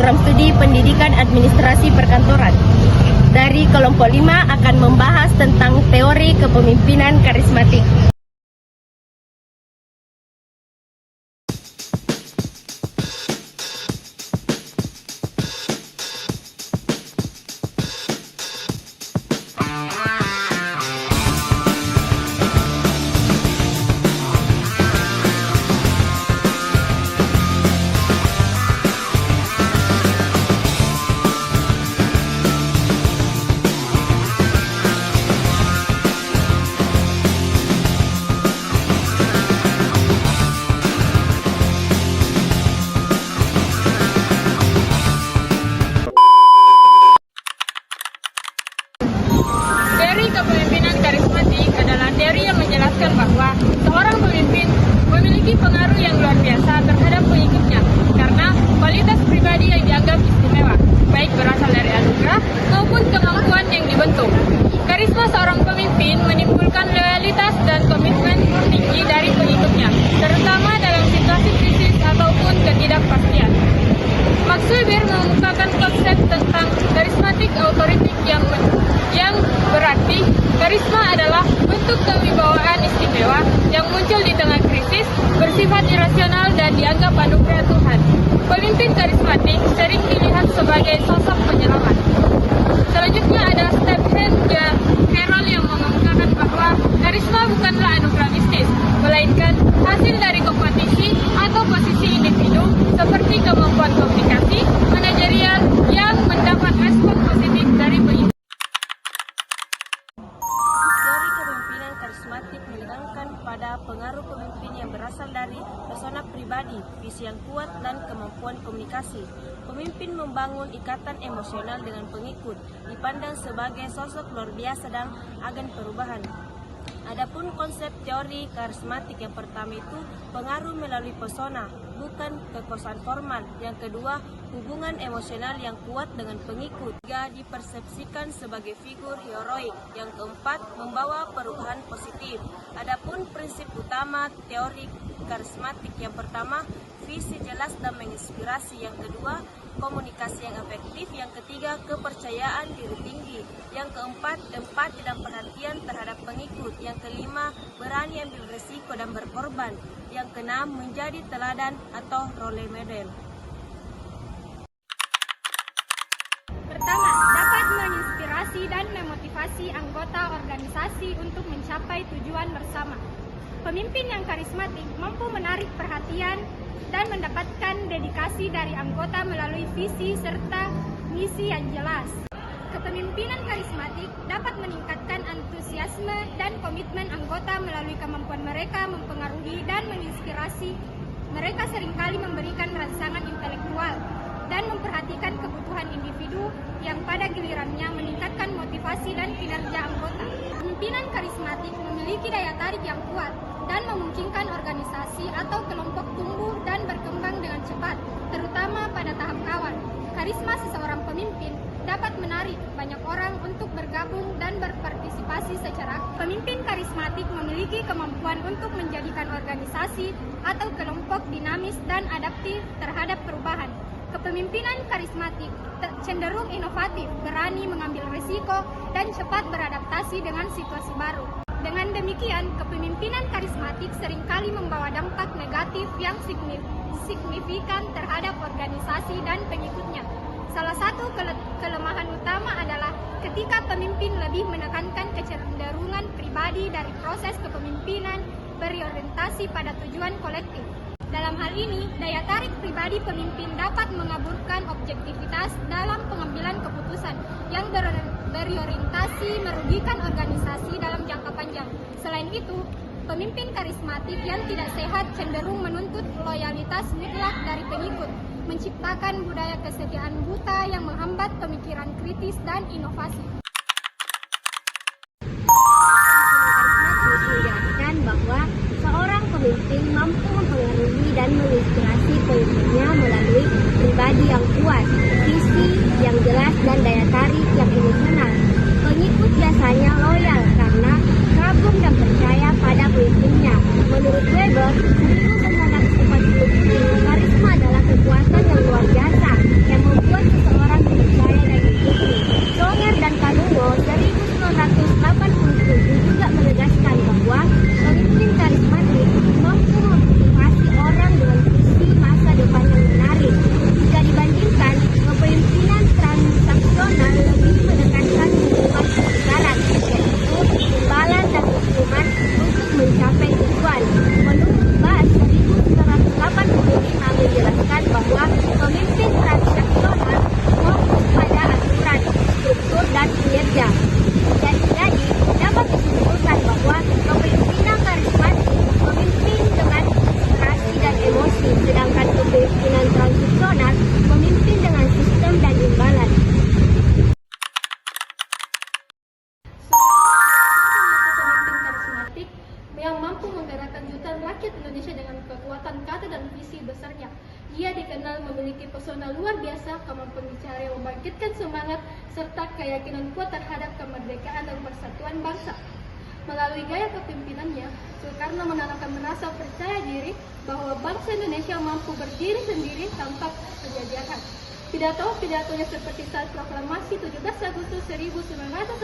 program studi pendidikan administrasi perkantoran. Dari kelompok 5 akan membahas tentang teori kepemimpinan karismatik. Teori kepemimpinan karismatik adalah teori yang menjelaskan bahwa seorang pemimpin memiliki pengaruh yang luar biasa terhadap pengikutnya karena kualitas pribadi yang dianggap istimewa, baik berasal dari anugerah maupun kemampuan yang dibentuk. Karisma seorang pemimpin menimbulkan loyalitas dan komitmen tinggi dari pengikutnya, terutama dalam situasi krisis ataupun ketidakpastian. Max Weber mengemukakan konsep tentang karismatik authority yang berarti karisma adalah bentuk kewibawaan istimewa yang muncul di tengah krisis, bersifat irasional dan dianggap anugerah Tuhan. Pemimpin karismatik sering dilihat sebagai sosok penyelamat. Selanjutnya ada Stephen J. Carroll yang mengemukakan bahwa karisma bukanlah anugerah mistis, melainkan hasil dari kompetisi atau posisi individu seperti kemampuan komunikasi, manajerial yang mendapat respon positif dari pengikut. Teori kepemimpinan karismatik menekankan pada pengaruh pemimpin yang berasal dari persona pribadi, visi yang kuat, dan kemampuan komunikasi. Pemimpin membangun ikatan emosional dengan pengikut, dipandang sebagai sosok luar biasa dan agen perubahan. Adapun konsep teori karismatik yang pertama itu pengaruh melalui persona, bukan kekuasaan formal. Yang kedua, hubungan emosional yang kuat dengan pengikut. Tiga, dipersepsikan sebagai figur heroik. Yang keempat, membawa perubahan positif. Adapun prinsip utama teori karismatik yang pertama, visi jelas dan menginspirasi. Yang kedua, komunikasi yang efektif. Yang ketiga, kepercayaan diri tinggi. Yang keempat, empati dan perhatian terhadap pengikut. Yang kelima, berani ambil risiko dan berkorban. Yang keenam, menjadi teladan atau role model. Pertama, dapat menginspirasi dan memotivasi anggota organisasi untuk mencapai tujuan bersama. Pemimpin yang karismatik mampu menarik perhatian dan mendapatkan dedikasi dari anggota melalui visi serta misi yang jelas. Kepemimpinan karismatik dapat meningkatkan antusiasme dan komitmen anggota melalui kemampuan mereka mempengaruhi dan menginspirasi. Mereka seringkali memberikan rangsangan intelektual dan memperhatikan kebutuhan individu yang pada gilirannya meningkatkan motivasi dan kinerja anggota. Pemimpinan karismatik memiliki daya tarik yang kuat dan memungkinkan organisasi atau kelompok tumbuh dan berkembang dengan cepat, terutama pada tahap awal. Karisma seseorang pemimpin dapat menarik banyak orang untuk bergabung dan berpartisipasi secara aktif. Pemimpin karismatik memiliki kemampuan untuk menjadikan organisasi atau kelompok dinamis dan adaptif terhadap perubahan. Kepemimpinan karismatik cenderung inovatif, berani mengambil risiko, dan cepat beradaptasi dengan situasi baru. Dengan demikian, kepemimpinan karismatik seringkali membawa dampak negatif yang signifikan terhadap organisasi dan pengikutnya. Salah satu kelemahan utama adalah ketika pemimpin lebih menekankan kecenderungan pribadi dari proses kepemimpinan berorientasi pada tujuan kolektif. Dalam hal ini, daya tarik pribadi pemimpin dapat mengaburkan objektivitas dalam pengambilan keputusan yang berorientasi merugikan organisasi dalam jangka panjang. Selain itu, pemimpin karismatik yang tidak sehat cenderung menuntut loyalitas mutlak dari pengikut, menciptakan budaya kesetiaan buta yang menghambat pemikiran kritis dan inovasi. Karismatik menjelaskan bahwa seorang pemimpin mampu mempengaruhi dan menginspirasi pengikutnya melalui pribadi yang kuat, visi yang jelas, dan daya tarik yang emosional. Pengikut biasanya loyal karena kagum dan percaya pada pemimpinnya. Menurut Weber, 1940, karisma adalah kekuatan yang luar biasa yang pesona luar biasa, kemampuan bicara yang membangkitkan semangat, serta keyakinan kuat terhadap kemerdekaan dan persatuan bangsa. Melalui gaya kepemimpinannya, Soekarno menanamkan rasa percaya diri bahwa bangsa Indonesia mampu berdiri sendiri tanpa penjajahan. Pidato-pidatonya seperti saat proklamasi 17 Agustus 1945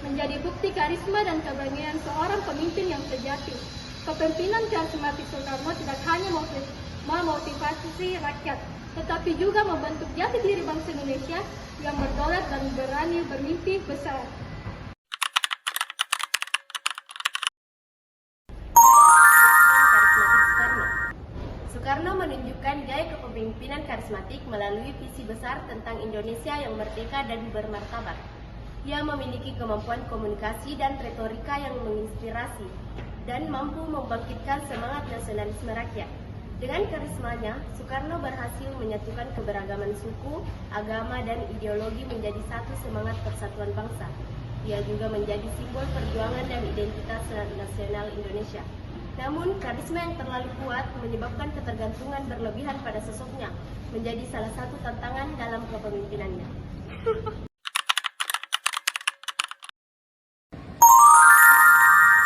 menjadi bukti karisma dan keberanian seorang pemimpin yang sejati. Kepemimpinan karismatik Soekarno tidak hanya memotivasi rakyat, tetapi juga membentuk jati diri bangsa Indonesia yang berdaulat dan berani bermimpi besar. Soekarno menunjukkan gaya kepemimpinan karismatik melalui visi besar tentang Indonesia yang merdeka dan bermartabat. Ia memiliki kemampuan komunikasi dan retorika yang menginspirasi dan mampu membangkitkan semangat nasionalisme rakyat. Dengan karismanya, Soekarno berhasil menyatukan keberagaman suku, agama, dan ideologi menjadi satu semangat persatuan bangsa. Ia juga menjadi simbol perjuangan dan identitas nasional Indonesia. Namun, karisma yang terlalu kuat menyebabkan ketergantungan berlebihan pada sosoknya, menjadi salah satu tantangan dalam kepemimpinannya.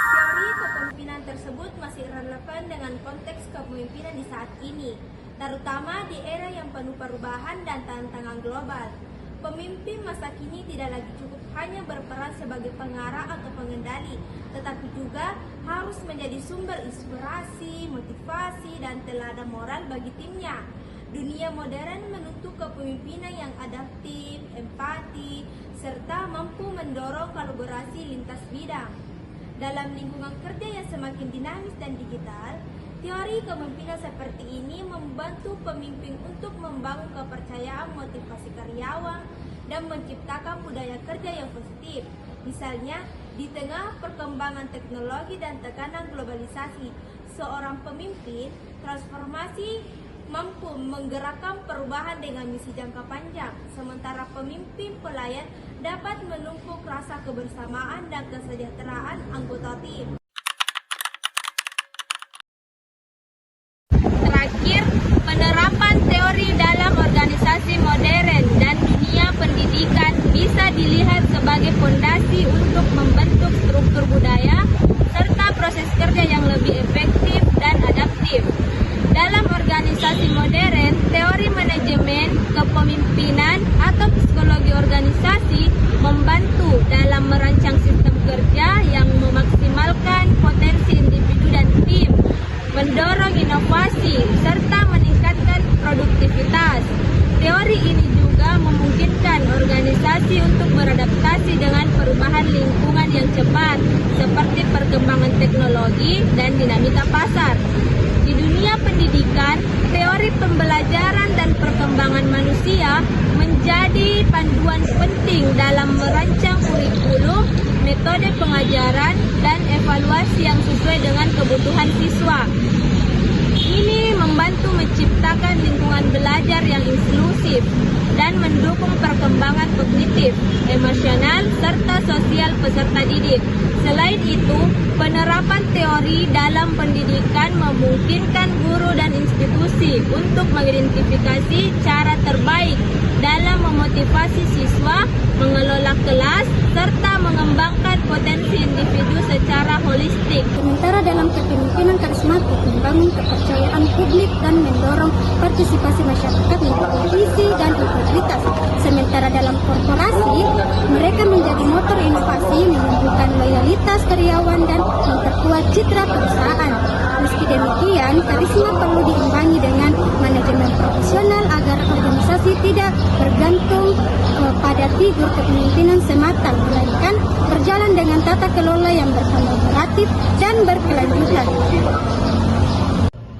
Teori kepemimpinan tersebut masih relevan dengan konteks kepemimpinan di saat ini, terutama di era yang penuh perubahan dan tantangan global. Pemimpin masa kini tidak lagi cukup hanya berperan sebagai pengarah atau pengendali, tetapi juga harus menjadi sumber inspirasi, motivasi, dan teladan moral bagi timnya. Dunia modern menuntut kepemimpinan yang adaptif, empati, serta mampu mendorong kolaborasi lintas bidang. Dalam lingkungan kerja yang semakin dinamis dan digital, teori kepemimpinan seperti ini membantu pemimpin untuk membangun kepercayaan, motivasi karyawan, dan menciptakan budaya kerja yang positif. Misalnya, di tengah perkembangan teknologi dan tekanan globalisasi, seorang pemimpin transformasi mampu menggerakkan perubahan dengan misi jangka panjang, sementara pemimpin pelayan dapat menumpuk rasa kebersamaan dan kesejahteraan anggota tim. Terakhir, penerapan teori dalam organisasi modern dan dunia pendidikan bisa dilihat sebagai fondasi untuk membentuk struktur budaya serta proses kerja yang lebih efektif dan adaptif. Dalam organisasi modern, teori manajemen, kepemimpinan, atau psikologi organisasi membantu dalam merancang sistem kerja yang memaksimalkan potensi individu dan tim, mendorong inovasi, serta meningkatkan produktivitas. Teori ini juga memungkinkan organisasi untuk beradaptasi dengan perubahan lingkungan yang cepat, seperti perkembangan teknologi dan dinamika pasar. Di dunia pendidikan, teori pembelajaran dan perkembangan manusia menjadi panduan penting dalam merancang kurikulum, metode pengajaran, dan evaluasi yang sesuai dengan kebutuhan siswa. Ini membantu menciptakan lingkungan belajar yang inklusif dan mendukung perkembangan kognitif, emosional, serta sosial peserta didik. Selain itu, penerapan teori dalam pendidikan memungkinkan guru dan institusi untuk mengidentifikasi cara terbaik dalam memotivasi siswa, mengelola kelas, serta mengembangkan potensi individu secara holistik. Sementara dalam kepemimpinan karismatik membangun kepercayaan publik dan mendorong partisipasi masyarakat menjadi visi dan integritas. Sementara dalam korporasi, mereka menjadi motor inovasi, menumbuhkan loyalitas karyawan dan memperkuat citra perusahaan. Meski demikian, karisma perlu diimbangi dengan manajemen profesional agar organisasi tidak bergantung pada figur kepemimpinan semata, melainkan berjalan dengan tata kelola yang berkolaboratif dan berkelanjutan.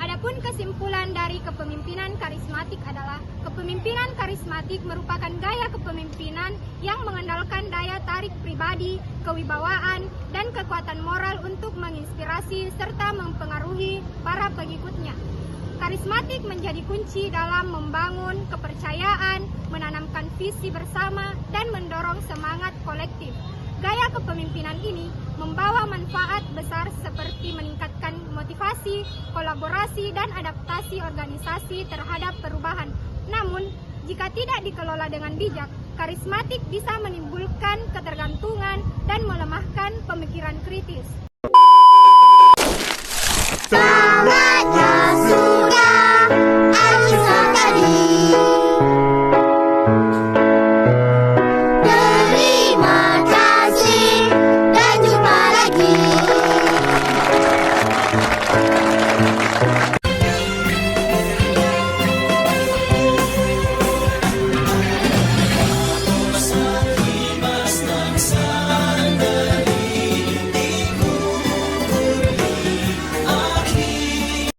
Adapun kesimpulan dari kepemimpinan karismatik adalah kepemimpinan karismatik merupakan gaya kepemimpinan yang mengandalkan daya tarik pribadi, kewibawaan, dan kekuatan moral untuk menginspirasi serta mempengaruhi para pengikutnya. Karismatik menjadi kunci dalam membangun kepercayaan, menanamkan visi bersama, dan mendorong semangat kolektif. Gaya kepemimpinan ini membawa manfaat besar seperti meningkatkan motivasi, kolaborasi, dan adaptasi organisasi terhadap perubahan. Namun, jika tidak dikelola dengan bijak, karismatik bisa menimbulkan ketergantungan dan melemahkan pemikiran kritis. Sahabat Rasul.